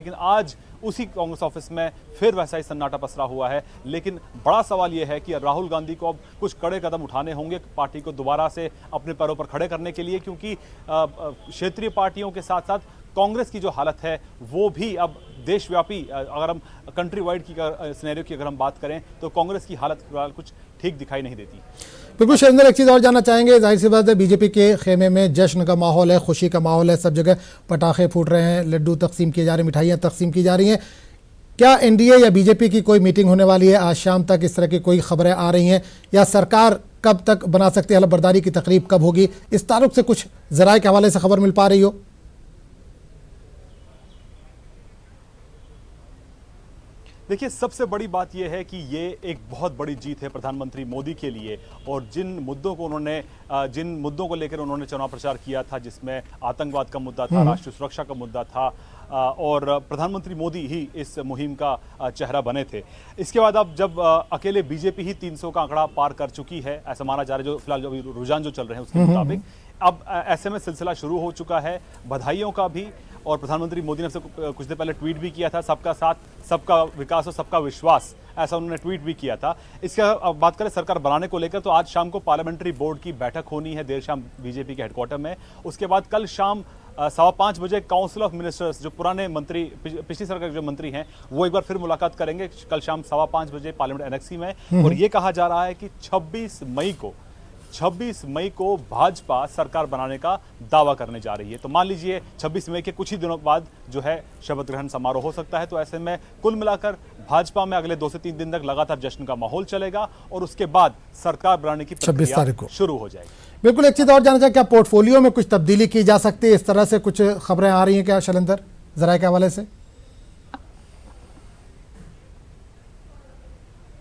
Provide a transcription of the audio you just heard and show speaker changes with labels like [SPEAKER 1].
[SPEAKER 1] लेकिन आज उसी कांग्रेस ऑफिस में फिर वैसा ही सन्नाटा पसरा हुआ है। लेकिन बड़ा सवाल यह है कि राहुल गांधी को अब कुछ कड़े कदम उठाने होंगे पार्टी को दोबारा से अपने पैरों पर खड़े करने के लिए, क्योंकि क्षेत्रीय पार्टियों के साथ साथ कांग्रेस की जो हालत है वो भी अब देशव्यापी, अगर हम कंट्री वाइड की सिनेरियो की अगर हम बात करें तो कांग्रेस की हालत फिलहाल कुछ ठीक दिखाई नहीं देती।
[SPEAKER 2] बिल्कुल शैलेंद्र, एक चीज़ और जानना चाहेंगे। जाहिर सी बात है बीजेपी के खेमे में जश्न का माहौल है, खुशी का माहौल है, सब जगह पटाखे फूट रहे हैं, लड्डू तकसीम किए जा रहे हैं, मिठाइयाँ तकसीम की जा रही हैं। क्या एनडीए या बीजेपी की कोई मीटिंग होने वाली है आज शाम तक? इस तरह की कोई खबरें आ रही हैं या सरकार कब तक बना सकती है? हलफबर्दारी की तकरीब कब होगी? इस ताल्लुक से कुछ जराये के हवाले से खबर मिल पा रही हो?
[SPEAKER 1] देखिए, सबसे बड़ी बात यह है कि ये एक बहुत बड़ी जीत है प्रधानमंत्री मोदी के लिए, और जिन मुद्दों को लेकर उन्होंने चुनाव प्रचार किया था, जिसमें आतंकवाद का मुद्दा था, राष्ट्रीय सुरक्षा का मुद्दा था, और प्रधानमंत्री मोदी ही इस मुहिम का चेहरा बने थे। इसके बाद अब जब अकेले बीजेपी ही 300 का आंकड़ा पार कर चुकी है, ऐसा माना जा रहा है, जो फिलहाल जो रुझान जो चल रहे हैं उसके मुताबिक, अब ऐसे में सिलसिला शुरू हो चुका है बधाइयों का भी। और प्रधानमंत्री मोदी ने कुछ देर पहले ट्वीट भी किया था, सबका साथ सबका विकास और सबका विश्वास, ऐसा उन्होंने ट्वीट भी किया था। इसके अब बात करें सरकार बनाने को लेकर, तो आज शाम को पार्लियामेंट्री बोर्ड की बैठक होनी है देर शाम बीजेपी के हेडक्वार्टर में। उसके बाद कल शाम 5:15 बजे काउंसिल ऑफ मिनिस्टर्स, जो पुराने मंत्री, पिछली सरकार के जो मंत्री हैं, वो एक बार फिर मुलाकात करेंगे कल शाम 5:15 बजे पार्लियामेंट एनेक्सी में। और ये कहा जा रहा है कि 26 मई को भाजपा सरकार बनाने का दावा करने जा रही है। तो मान लीजिए 26 मई के कुछ ही दिनों बाद जो है शपथ ग्रहण समारोह हो सकता है। तो ऐसे में कुल मिलाकर भाजपा में अगले 2 से 3 दिन तक लगातार जश्न का माहौल चलेगा और उसके बाद सरकार बनाने की
[SPEAKER 2] 26 तारीख को
[SPEAKER 1] शुरू हो जाएगी।
[SPEAKER 2] बिल्कुल, एक चीज़ और जानना चाहिए, क्या पोर्टफोलियो में कुछ तब्दीली की जा सकती है? इस तरह से कुछ खबरें आ रही हैं क्या शैलेंद्र, जरा के हवाले से?